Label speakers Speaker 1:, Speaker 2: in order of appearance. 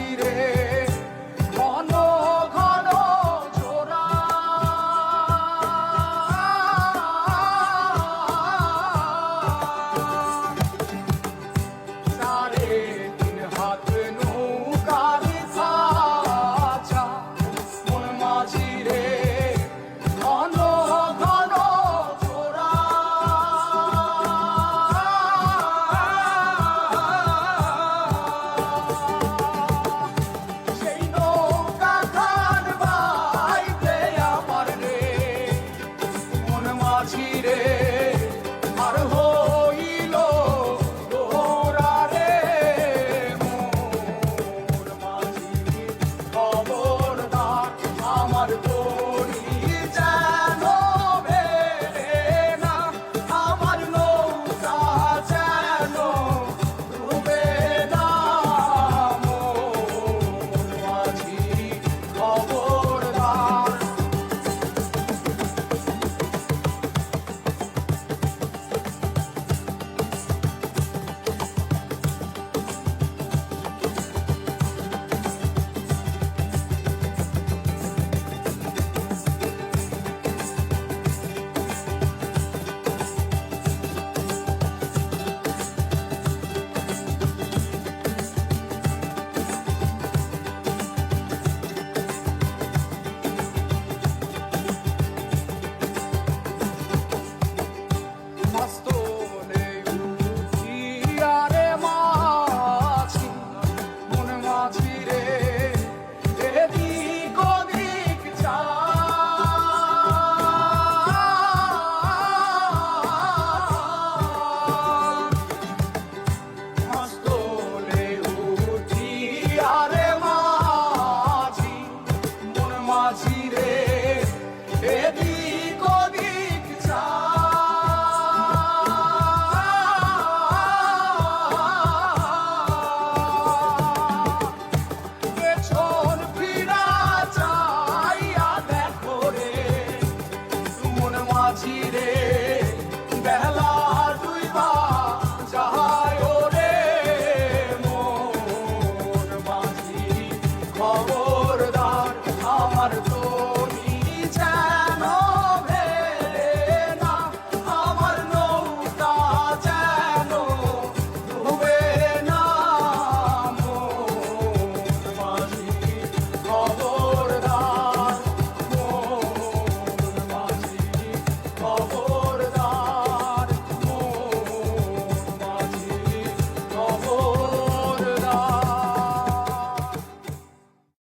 Speaker 1: মাঝি রে ঘন ঘন জোড়া সাড়ে তিন হাত নৌকার খাঁচা মন মাঝি রে ঘন ঘন জোড়া সেই নৌকা খান বাইতে আমার রে মন মাঝি রে আর হইল গোরা রে মন মাঝি খবরদার আমার তরি যেন বেড়ে না আমার নৌকা যেন ডুবে না মন মাঝি খবরদার মাস্তলে উঠিয়া রে মাঝি মন মাঝি রে এদিক ওদিক মাস্তলে উঠিয়া রে মাঝি মন মাঝি রে এদিক ওদিক পেছন ফিরা চাইয়া দেখো রে মন মাঝি রে বেলা ডুইবা যায় রে মন মাঝি খবরদার আমার তো